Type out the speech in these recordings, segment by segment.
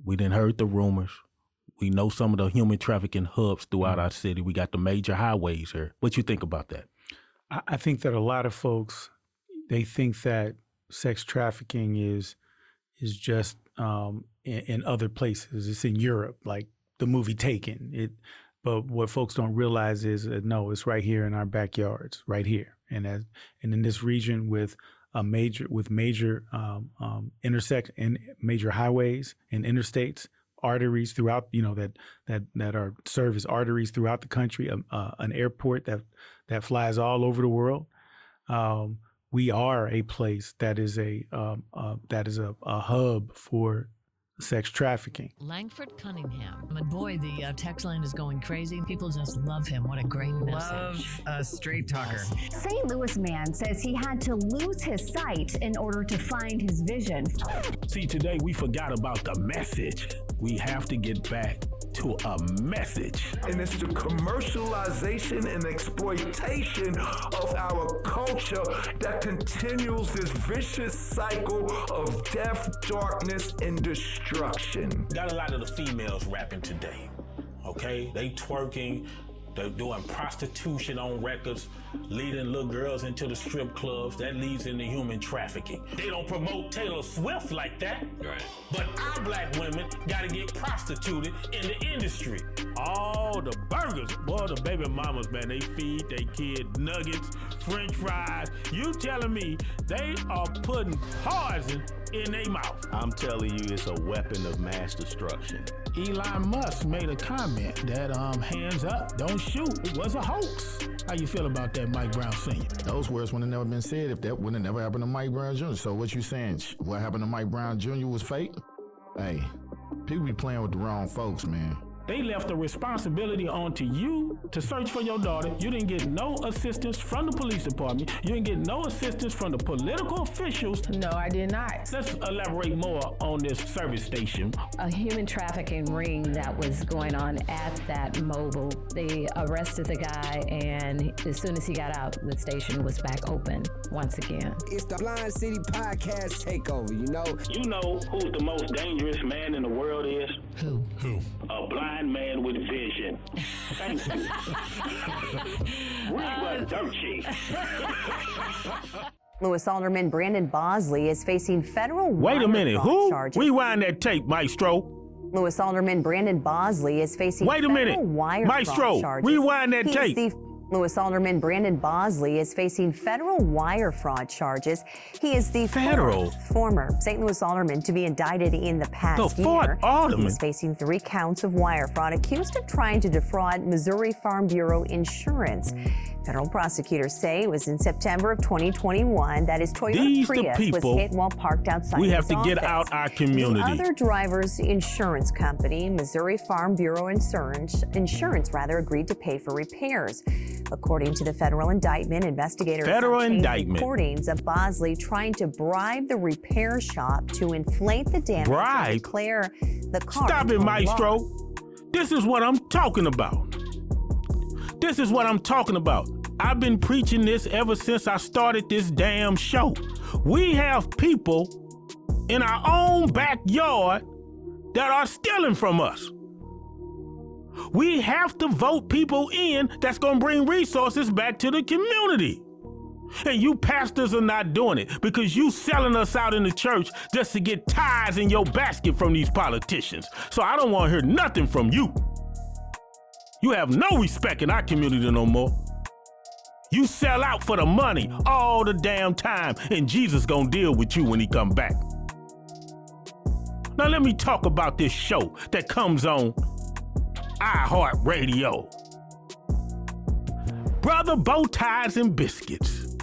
We done heard the rumors. We know some of the human trafficking hubs throughout our city. We got the major highways here. What you think about that? I think that a lot of folks, they think that sex trafficking is just in other places. It's in Europe, like the movie Taken. But what folks don't realize is no, it's right here in our backyards, right here, and in this region with major intersect and major highways and interstates, arteries throughout, that are serve as arteries throughout the country. An airport that flies all over the world. We are a place that is a hub for sex trafficking. Langford Cunningham. And boy, the text line is going crazy. People just love him. What a great message. Love a straight talker. St. Louis man says he had to lose his sight in order to find his vision. See, today we forgot about the message. We have to get back to a message. And it's the commercialization and exploitation of our culture that continues this vicious cycle of death, darkness, and destruction. Got a lot of the females rapping today, okay? They twerking, they're doing prostitution on records, leading little girls into the strip clubs. That leads into human trafficking. They don't promote Taylor Swift like that. Right. But our black women gotta get prostituted in the industry. Oh, the burgers. Boy, the baby mamas, man, they feed their kids nuggets, french fries. You telling me they are putting poison in their mouth? I'm telling you, it's a weapon of mass destruction. Elon Musk made a comment that hands up, don't shoot. It was a hoax. How you feel about that, Mike Brown Sr.? Those words would have never been said if that would have never happened to Mike Brown Jr. So what you saying? What happened to Mike Brown Jr. was fake? Hey, people be playing with the wrong folks, man. They left the responsibility onto you to search for your daughter. You didn't get no assistance from the police department. You didn't get no assistance from the political officials. No, I did not. Let's elaborate more on this service station. A human trafficking ring that was going on at that mobile. They arrested the guy, and as soon as he got out, the station was back open once again. It's the Blind City Podcast Takeover, you know? You know who the most dangerous man in the world is? Who? A blind man with vision. Thank you. Reba Dirty. Lewis Alderman Brandon Bosley is facing federal Wait a minute, who? charges. Rewind that tape, Maestro. Lewis Alderman Brandon Bosley is facing Maestro, rewind that tape. Lewis Alderman Brandon Bosley is facing federal wire fraud charges. He is the former St. Louis Alderman to be indicted in the past year. He is facing 3 counts of wire fraud, accused of trying to defraud Missouri Farm Bureau insurance. Federal prosecutors say it was in September of 2021 that his Toyota Prius was hit while parked outside his office. We have to get out our community. The other driver's insurance company, Missouri Farm Bureau Insurance, agreed to pay for repairs. According to the federal indictment, investigators obtained recordings of Bosley trying to bribe the repair shop to inflate the damage and declare the car. Stop it, Maestro. This is what I'm talking about. This is what I'm talking about. I've been preaching this ever since I started this damn show. We have people in our own backyard that are stealing from us. We have to vote people in that's gonna bring resources back to the community. And you pastors are not doing it because you selling us out in the church just to get tithes in your basket from these politicians. So I don't wanna hear nothing from you. You have no respect in our community no more. You sell out for the money all the damn time, and Jesus gonna deal with you when he come back. Now let me talk about this show that comes on iHeartRadio. Brother Bow Ties and Biscuits.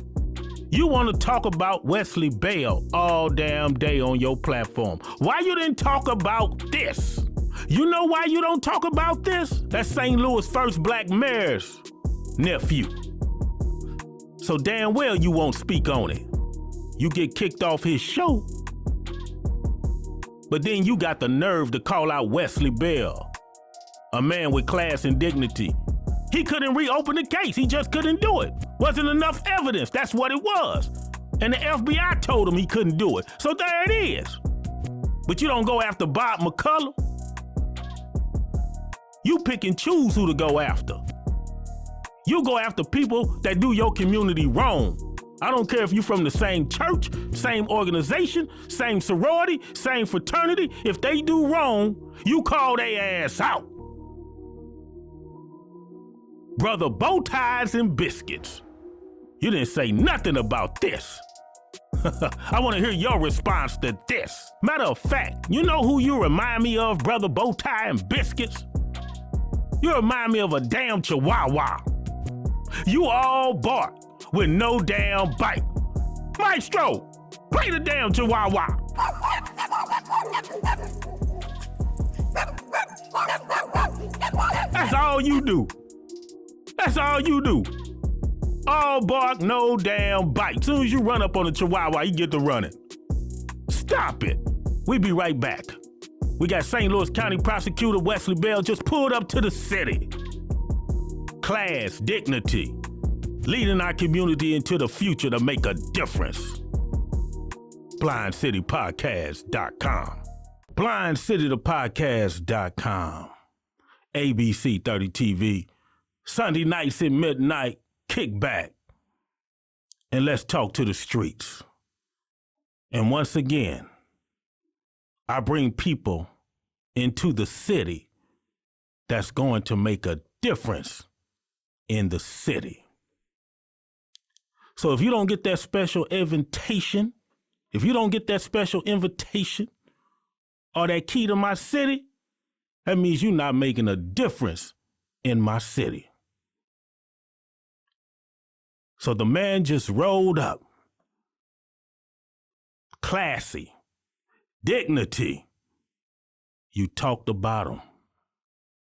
You want to talk about Wesley Bell all damn day on your platform. Why you didn't talk about this? You know why you don't talk about this? That's St. Louis first black mayor's nephew. So damn well you won't speak on it. You get kicked off his show. But then you got the nerve to call out Wesley Bell, a man with class and dignity. He couldn't reopen the case. He just couldn't do it. Wasn't enough evidence. That's what it was. And the FBI told him he couldn't do it. So there it is. But you don't go after Bob McCullough. You pick and choose who to go after. You go after people that do your community wrong. I don't care if you're from the same church, same organization, same sorority, same fraternity. If they do wrong, you call their ass out. Brother Bow Ties and Biscuits, you didn't say nothing about this. I want to hear your response to this. Matter of fact, you know who you remind me of, Brother Bow Tie and Biscuits? You remind me of a damn chihuahua. You all bark with no damn bite. Maestro, play the damn chihuahua. That's all you do. That's all you do. All bark, no damn bite. Soon as you run up on the chihuahua, you get to running. Stop it. We be right back. We got St. Louis County Prosecutor Wesley Bell just pulled up to the city. Class, dignity, leading our community into the future to make a difference. BlindCityPodcast.com. BlindCityThePodcast.com. ABC 30 TV. Sunday nights at midnight, kick back. And let's talk to the streets. And once again, I bring people into the city that's going to make a difference in the city. So if you don't get that special invitation, or that key to my city, that means you're not making a difference in my city. So the man just rolled up. Classy. Dignity. You talked about him.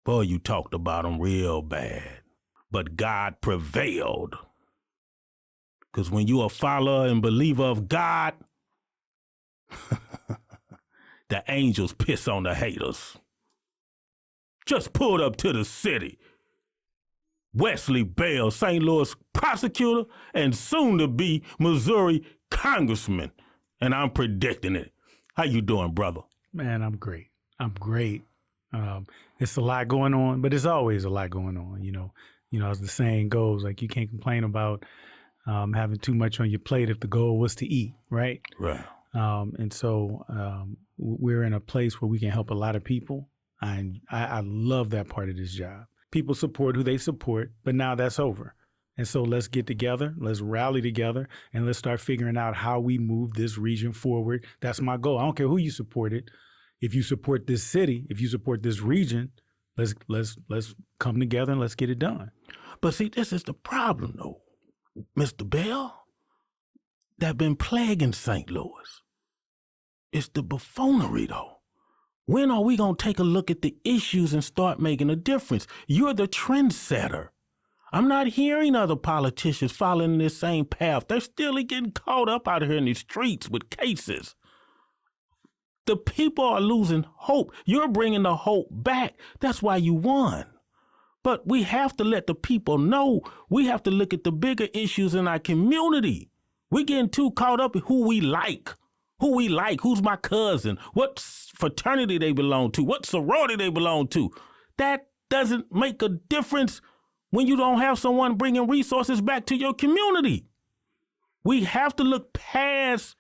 Boy, you talked about him real bad. But God prevailed. Because when you a follower and believer of God, the angels piss on the haters. Just pulled up to the city. Wesley Bell, St. Louis Prosecutor, and soon to be Missouri Congressman. And I'm predicting it. How you doing, brother? Man, I'm great. It's a lot going on, but there's always a lot going on. You know, as the saying goes, like you can't complain about having too much on your plate if the goal was to eat, right? Right. And so we're in a place where we can help a lot of people. I love that part of this job. People support who they support, but now that's over. And so let's get together, let's rally together, and let's start figuring out how we move this region forward. That's my goal. I don't care who you supported. If you support this city, if you support this region, let's come together and let's get it done. But see, this is the problem, though, Mr. Bell, that been plaguing St. Louis. It's the buffoonery, though. When are we going to take a look at the issues and start making a difference? You're the trendsetter. I'm not hearing other politicians following this same path. They're still getting caught up out here in the streets with cases. The people are losing hope. You're bringing the hope back. That's why you won. But we have to let the people know. We have to look at the bigger issues in our community. We're getting too caught up in who we like. Who's my cousin, what fraternity they belong to, what sorority they belong to. That doesn't make a difference when you don't have someone bringing resources back to your community. We have to look past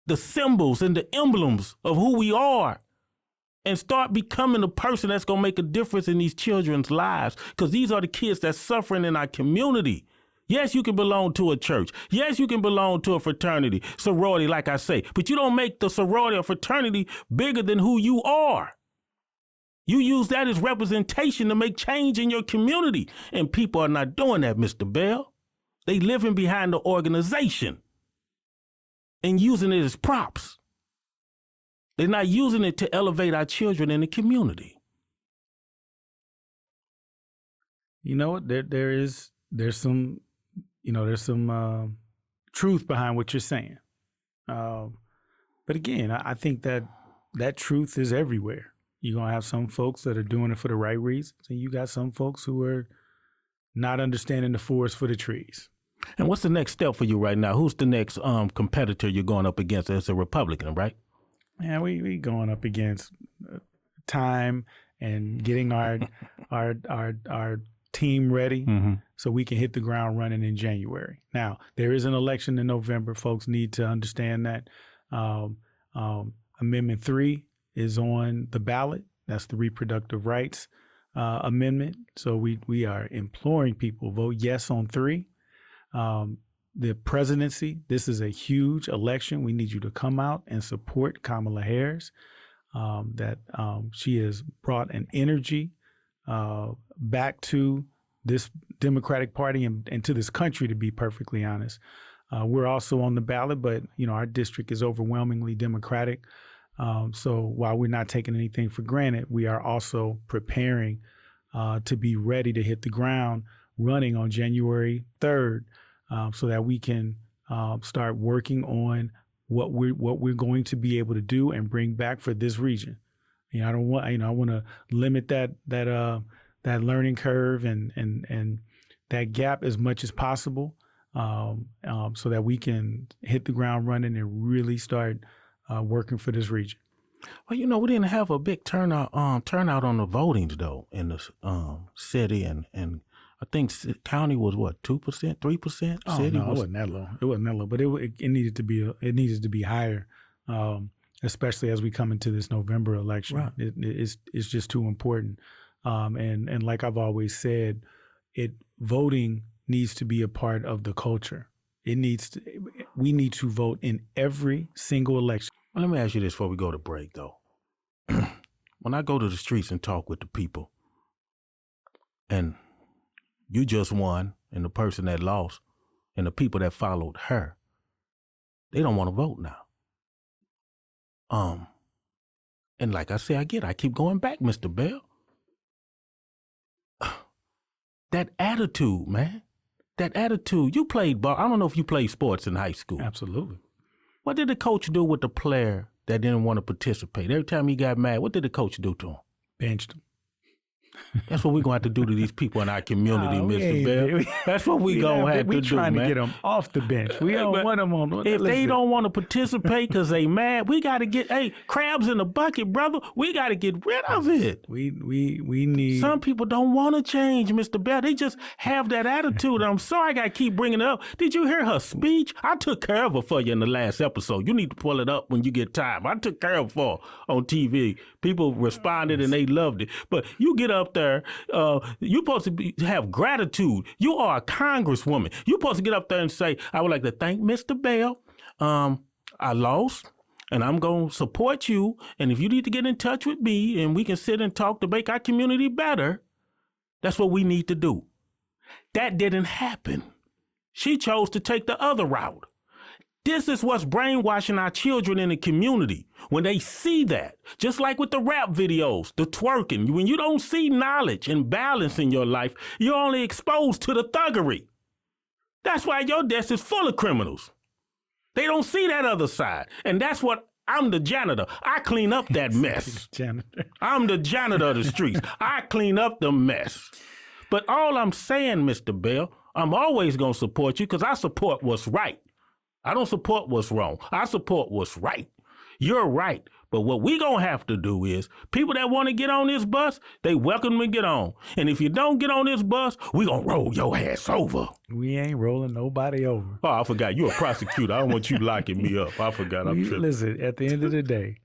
the symbols and the emblems of who we are and start becoming the person that's going to make a difference in these children's lives, because these are the kids that's suffering in our community. Yes, you can belong to a church. Yes, you can belong to a fraternity, sorority, like I say, but you don't make the sorority or fraternity bigger than who you are. You use that as representation to make change in your community, and people are not doing that, Mr. Bell. They living behind the organization and using it as props. They're not using it to elevate our children in the community. You know what? There's some truth behind what you're saying. But again, I think that truth is everywhere. You're going to have some folks that are doing it for the right reasons, and you got some folks who are not understanding the forest for the trees. And what's the next step for you right now? Who's the next competitor you're going up against as a Republican, right? Man, we going up against time and getting our team ready so we can hit the ground running in January. Now, there is an election in November. Folks need to understand that. Amendment 3 is on the ballot. That's the reproductive rights amendment. So we are imploring people vote yes on 3. The presidency, this is a huge election. We need you to come out and support Kamala Harris. That she has brought an energy back to this Democratic Party and to this country, to be perfectly honest. We're also on the ballot, but our district is overwhelmingly Democratic. So while we're not taking anything for granted, we are also preparing to be ready to hit the ground running on January 3rd, so that we can start working on what we're going to be able to do and bring back for this region. I don't want I want to limit that learning curve and that gap as much as possible, so that we can hit the ground running and really start working for this region. Well, we didn't have a big turnout on the voting though in the city, and I think county was what, 2%, 3%. Oh city no, it wasn't that low. It wasn't that low, but it needed to be higher, especially as we come into this November election. Right. It's just too important, and like I've always said, voting needs to be a part of the culture. We need to vote in every single election. Well, let me ask you this before we go to break, though. When I go to the streets and talk with the people, and you just won, and the person that lost, and the people that followed her, they don't want to vote now. And like I say, I keep going back, Mr. Bell. That attitude, man. That attitude. You played ball. I don't know if you played sports in high school. Absolutely. What did the coach do with the player that didn't want to participate? Every time he got mad, what did the coach do to him? Benched him. That's what we're going to have to do to these people in our community, Mr. Bell. That's what we're going to have to do, man. We're trying to get them off the bench. We don't want them on. If they don't want to participate because they mad, we got to get, crabs in the bucket, brother. We got to get rid of it. We need. Some people don't want to change, Mr. Bell. They just have that attitude. I'm sorry I got to keep bringing it up. Did you hear her speech? I took care of her for you in the last episode. You need to pull it up when you get time. I took care of her on TV. People responded and they loved it. But you get up there, you're supposed to have gratitude. You are a congresswoman. You're supposed to get up there and say, I would like to thank Mr. Bell. I lost, and I'm going to support you. And if you need to get in touch with me and we can sit and talk to make our community better, that's what we need to do. That didn't happen. She chose to take the other route. This is what's brainwashing our children in the community. When they see that, just like with the rap videos, the twerking, when you don't see knowledge and balance in your life, you're only exposed to the thuggery. That's why your desk is full of criminals. They don't see that other side. And that's what I'm the janitor. I clean up that mess. I'm the janitor of the streets. I clean up the mess. But all I'm saying, Mr. Bell, I'm always going to support you because I support what's right. I don't support what's wrong. I support what's right. You're right. But what we going to have to do is, people that want to get on this bus, they welcome to get on. And if you don't get on this bus, we going to roll your ass over. We ain't rolling nobody over. Oh, I forgot. You're a prosecutor. I don't want you locking me up. I forgot. I'm tripping. Listen, at the end of the day,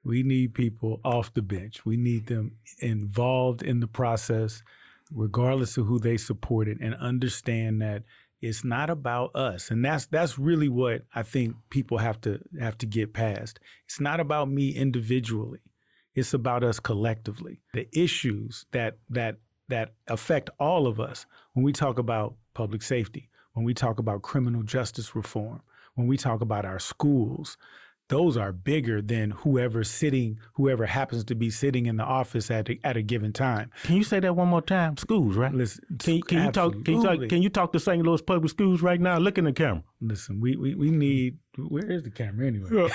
we need people off the bench. We need them involved in the process, regardless of who they supported, and understand that it's not about us. And that's really what I think people have to get past. It's not about me individually. It's about us collectively. The issues that affect all of us when we talk about public safety, when we talk about criminal justice reform, when we talk about our schools, those are bigger than whoever happens to be sitting in the office at a given time. Can you say that one more time? Schools, right? Listen, can you talk to St. Louis public schools right now? Look in the camera. Listen, we need. Where is the camera anyway?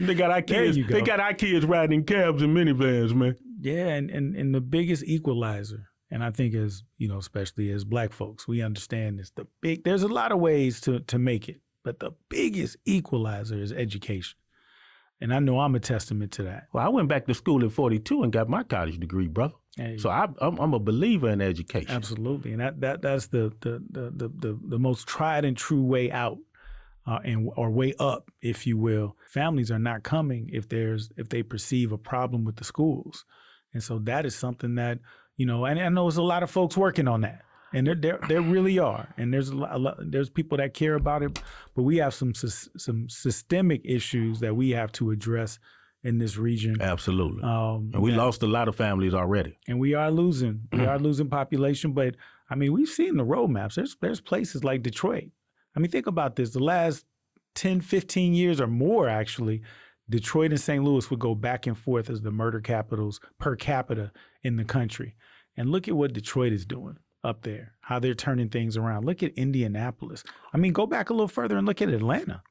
They got our kids. They got our kids riding in cabs and minivans, man. Yeah, and the biggest equalizer, and I think as especially as Black folks, we understand this. There's a lot of ways to make it. But the biggest equalizer is education. And I know I'm a testament to that. Well, I went back to school in 42 and got my college degree, brother. Hey. So I'm a believer in education. Absolutely, and that's the most tried and true way out, or way up, if you will. Families are not coming if they perceive a problem with the schools, and so that is something that, you know. And I know there's a lot of folks working on that, and there really are, and there's people that care about it, but we have some systemic issues that we have to address in this region. Absolutely. And we lost a lot of families already. And we are losing. We are losing population, but I mean, we've seen the roadmaps. There's places like Detroit. I mean, think about this. The last 10, 15 years or more, actually, Detroit and St. Louis would go back and forth as the murder capitals per capita in the country. And look at what Detroit is doing up there, how they're turning things around. Look at Indianapolis. I mean, go back a little further and look at Atlanta.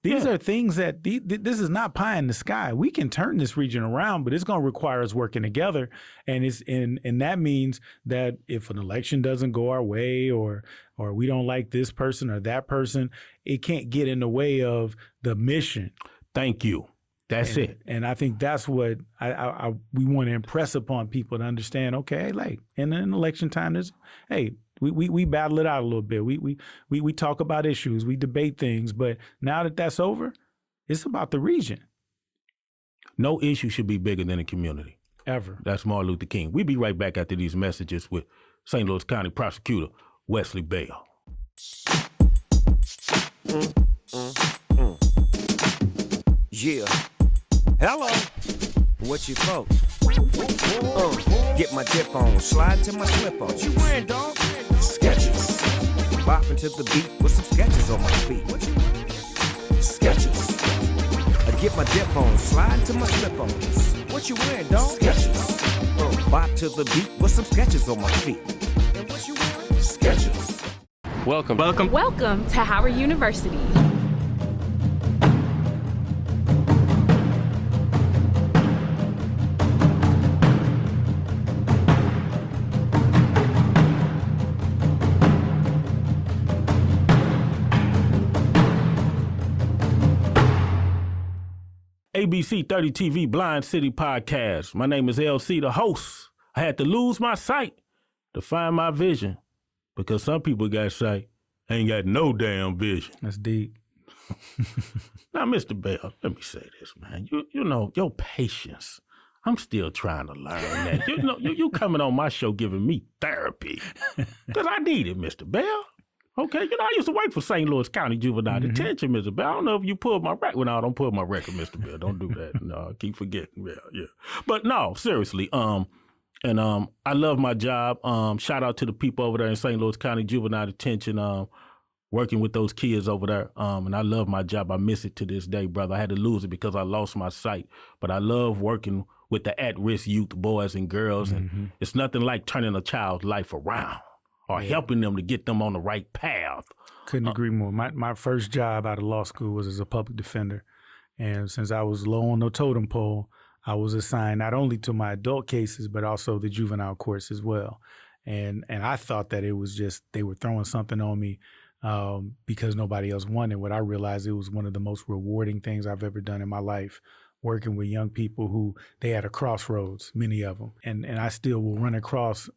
These are things that this is not pie in the sky. We can turn this region around, but it's going to require us working together. And and that means that if an election doesn't go our way, or we don't like this person or that person, it can't get in the way of the mission. Thank you. That's it. And I think that's what we want to impress upon people to understand. Okay, like in an election time, we battle it out a little bit. We talk about issues, we debate things, but now that that's over, it's about the region. No issue should be bigger than a community. Ever. That's Martin Luther King. We'll be right back after these messages with St. Louis County Prosecutor Wesley Bell. Yeah. Hello. What you folks? Get my dip on, slide to my slip on. What you wearing, dog? Sketches. Bopping to the beat with some sketches on my feet. What you wearing? Sketches. I get my dip on, slide to my slip ons. What you wearing, dog? Sketches. Bop to the beat with some sketches on my feet. And what you wearing? Sketches. Welcome to Howard University. ABC 30 TV Blind City Podcast. My name is LC, the host. I had to lose my sight to find my vision, because some people got sight, ain't got no damn vision. That's deep. Now, Mr. Bell, let me say this, man. You know, your patience, I'm still trying to learn that. You know, you coming on my show giving me therapy, because I need it, Mr. Bell. Okay, you know, I used to work for St. Louis County Juvenile Detention, Mr. Bell. I don't know if you pulled my record. Well, no, don't pull my record, Mr. Bell. Don't do that. No, I keep forgetting. Yeah. But no, seriously. I love my job. Shout out to the people over there in St. Louis County Juvenile Detention, working with those kids over there. And I love my job. I miss it to this day, brother. I had to lose it because I lost my sight. But I love working with the at-risk youth, boys and girls. And it's nothing like turning a child's life around, or helping them to get them on the right path. Couldn't agree more. My first job out of law school was as a public defender. And since I was low on the totem pole, I was assigned not only to my adult cases, but also the juvenile courts as well. And I thought that it was just, they were throwing something on me because nobody else wanted. What I realized, it was one of the most rewarding things I've ever done in my life, working with young people who they had a crossroads, many of them. And I still will run across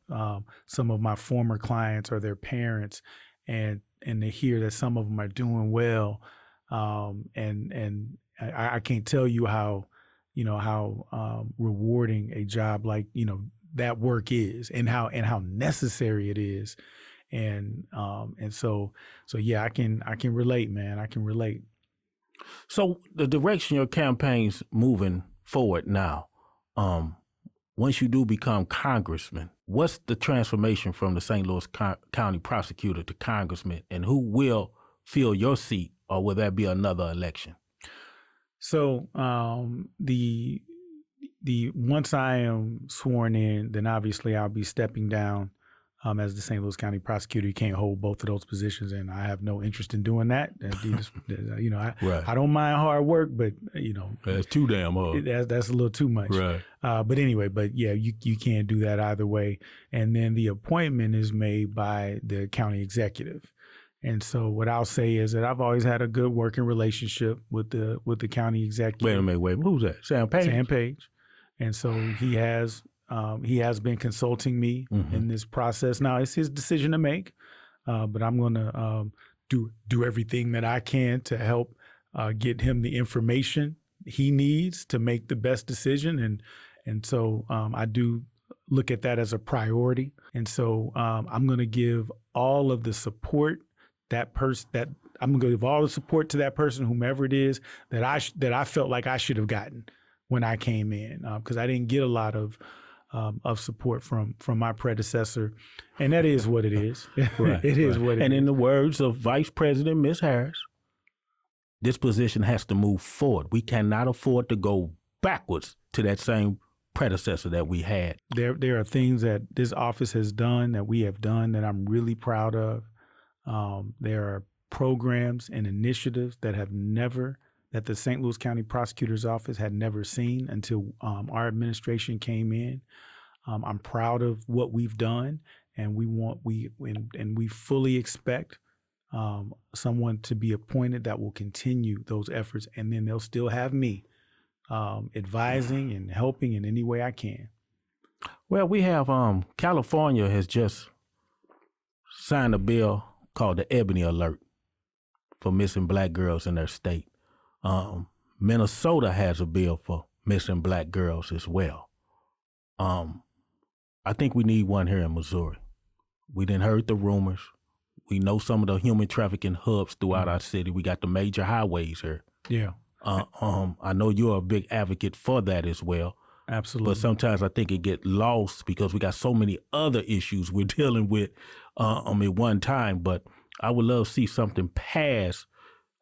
some of my former clients or their parents, and to hear that some of them are doing well. And I can't tell you how rewarding a job like, that work is, and how necessary it is. And so yeah, I can relate, man. I can relate. So the direction your campaign's moving forward now, once you do become Congressman, what's the transformation from the St. Louis County Prosecutor to Congressman, and who will fill your seat, or will there be another election? So the once I am sworn in, then obviously I'll be stepping down as the St. Louis County Prosecutor. You can't hold both of those positions, and I have no interest in doing that. I don't mind hard work, but that's too damn hard. That's a little too much. Right. But yeah, you can't do that either way. And then the appointment is made by the county executive, And so what I'll say is that I've always had a good working relationship with the county executive. Wait a minute. Who's that? Sam Page? Sam Page. And so he has been consulting me in this process. Now it's his decision to make, but I'm going to do everything that I can to help get him the information he needs to make the best decision. And so I do look at that as a priority. And so I'm going to give all of the support I'm going to give all the support to that person, whomever it is, that I felt like I should have gotten when I came in, because I didn't get a lot of support from my predecessor, and that is what it is. Right, it is what it is. And in the words of Vice President Ms. Harris, this position has to move forward. We cannot afford to go backwards to that same predecessor that we had. There are things that this office has done, that we have done, that I'm really proud of. There are programs and initiatives that the St. Louis County Prosecutor's Office had never seen until our administration came in. I'm proud of what we've done, and we fully expect someone to be appointed that will continue those efforts, and then they'll still have me advising and helping in any way I can. Well, we have California has just signed a bill called the Ebony Alert for missing Black girls in their state. Minnesota has a bill for missing Black girls as well. I think we need one here in Missouri. We didn't heard the rumors. We know some of the human trafficking hubs throughout our city. We got the major highways here. Yeah. I know you're a big advocate for that as well. Absolutely. But sometimes I think it get lost because we got so many other issues we're dealing with at one time. But I would love to see something passed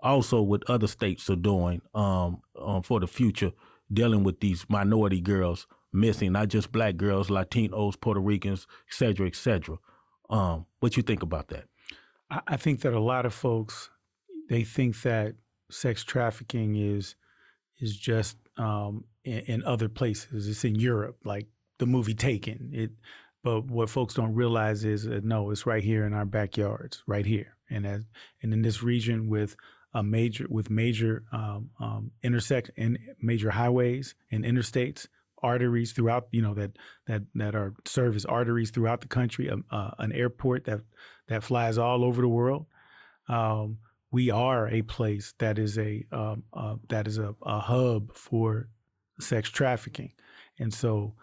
also what other states are doing for the future, dealing with these minority girls missing, not just Black girls, Latinos, Puerto Ricans, et cetera, et cetera. What you think about that? I think that a lot of folks, they think that sex trafficking is just in other places. It's in Europe, like the movie Taken. But what folks don't realize is no, it's right here in our backyards, right here, and in this region with major intersect and major highways and interstates, arteries throughout, that are serve as arteries throughout the country, an airport that flies all over the world. We are a place that is a hub for sex trafficking, and so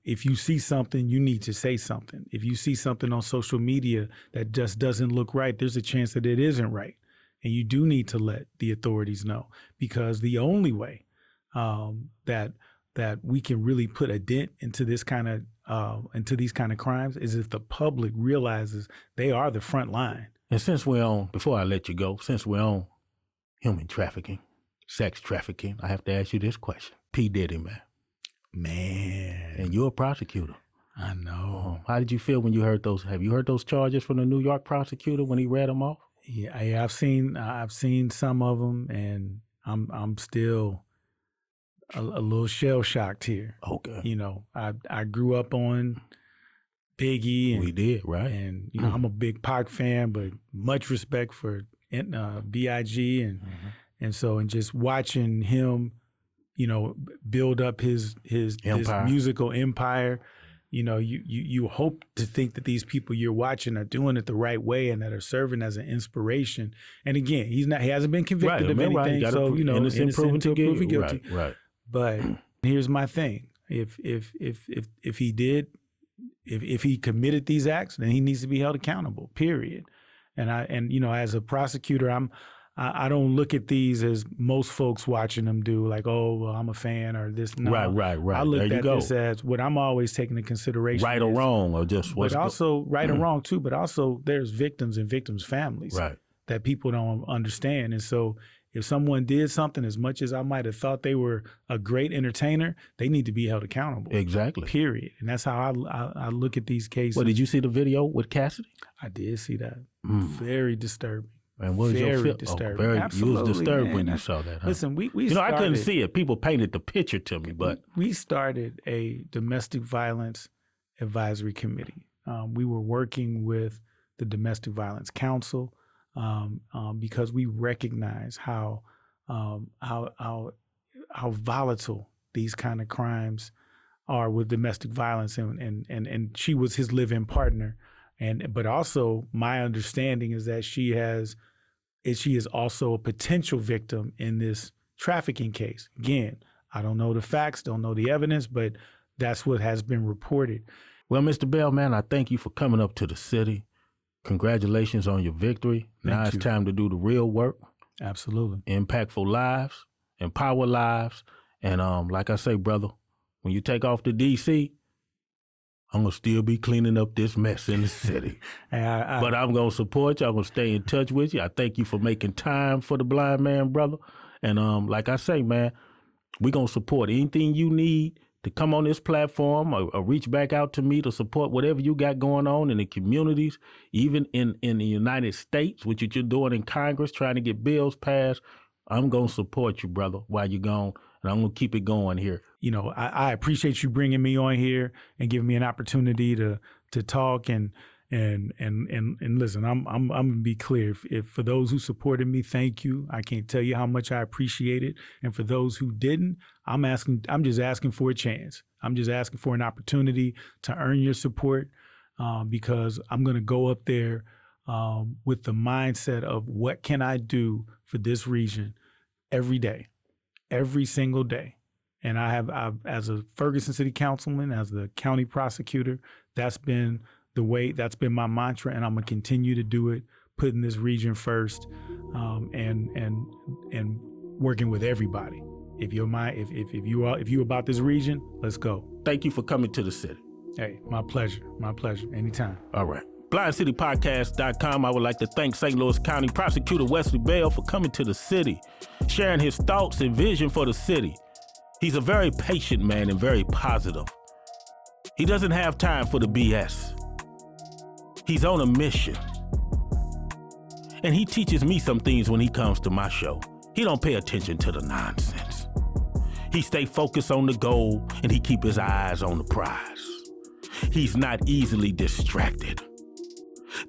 if you see something, you need to say something. If you see something on social media that just doesn't look right, there's a chance that it isn't right, and you do need to let the authorities know, because the only way that we can really put a dent into these kind of crimes is if the public realizes they are the front line. And since we're on, before I let you go, since we're on human trafficking, sex trafficking, I have to ask you this question. P. Diddy, man. And you're a prosecutor. I know. How did you feel when you heard those? Have you heard those charges from the New York prosecutor when he read them off? Yeah, I've seen some of them, and I'm still a little shell shocked here. Okay. I grew up on Biggie. We did, right? And I'm a big Pac fan, but much respect for B.I.G. and just watching him, build up his musical empire. You hope to think that these people you're watching are doing it the right way and that are serving as an inspiration. And again, he hasn't been convicted of anything, so innocent proven guilty. Right. But here's my thing: if he did. If he committed these acts, then he needs to be held accountable, period. And as a prosecutor, I don't look at these as most folks watching them do, like, oh, well, I'm a fan or this. No. Right. I look at this as what I'm always taking into consideration. Right or wrong, or just what's... But also, right or wrong, too, but also there's victims and victims' families that people don't understand. And so if someone did something, as much as I might have thought they were a great entertainer, they need to be held accountable. Exactly. Period. And that's how I look at these cases. Well, did you see the video with Cassidy? I did see that. Very disturbing. And what was your feel? Disturbing. Absolutely, you was disturbed man. when you saw that, huh? Listen, we started, I couldn't see it. People painted the picture to me, but... We started a domestic violence advisory committee. We were working with the Domestic Violence Council, because we recognize how volatile these kind of crimes are with domestic violence, and she was his live-in partner, but also my understanding is that she is also a potential victim in this trafficking case. Again, I don't know the facts, don't know the evidence, but that's what has been reported. Well, Mr. Bell, man, I thank you for coming up to the city. Congratulations on your victory. Now it's time to do the real work. Absolutely. Impactful lives, empower lives. And like I say, brother, when you take off to D.C., I'm going to still be cleaning up this mess in the city. But I'm going to support you. I'm going to stay in touch with you. I thank you for making time for the blind man, brother. And like I say, man, we're going to support anything you need to come on this platform or reach back out to me to support whatever you got going on in the communities, even in the United States, which you're doing in Congress, trying to get bills passed. I'm going to support you, brother, while you're gone, and I'm going to keep it going here. You know, I appreciate you bringing me on here and giving me an opportunity to talk and listen. I'm gonna be clear. If for those who supported me, thank you. I can't tell you how much I appreciate it. And for those who didn't, I'm just asking for a chance. I'm just asking for an opportunity to earn your support, because I'm gonna go up there with the mindset of what can I do for this region every day, every single day. And I've as a Ferguson City Councilman, as the County Prosecutor, that's been my mantra, and I'm gonna continue to do it, putting this region first, and working with everybody. If you about this region, let's go. Thank you for coming to the city. Hey, my pleasure. Anytime. All right. BlindCityPodcast.com. I would like to thank St. Louis County Prosecutor Wesley Bell for coming to the city, sharing his thoughts and vision for the city. He's a very patient man and very positive. He doesn't have time for the BS. He's on a mission. And he teaches me some things when he comes to my show. He don't pay attention to the nonsense. He stay focused on the goal, and he keep his eyes on the prize. He's not easily distracted.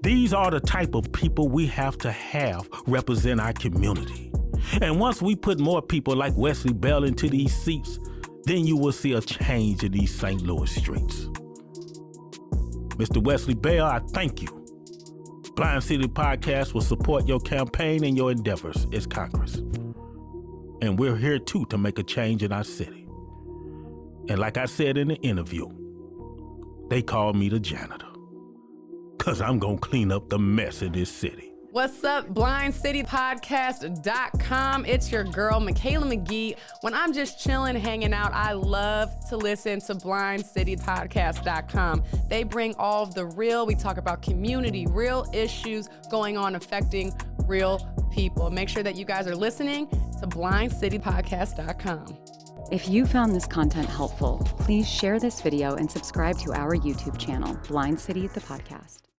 These are the type of people we have to have represent our community. And once we put more people like Wesley Bell into these seats, then you will see a change in these St. Louis streets. Mr. Wesley Bell, I thank you. Blind City Podcast will support your campaign and your endeavors as Congress. And we're here too to make a change in our city. And like I said in the interview, they call me the janitor, 'cause I'm gonna clean up the mess in this city. What's up, BlindCityPodcast.com? It's your girl, Michaela McGee. When I'm just chilling, hanging out, I love to listen to BlindCityPodcast.com. They bring all of the real. We talk about community, real issues going on affecting real people. Make sure that you guys are listening to BlindCityPodcast.com. If you found this content helpful, please share this video and subscribe to our YouTube channel, Blind City the Podcast.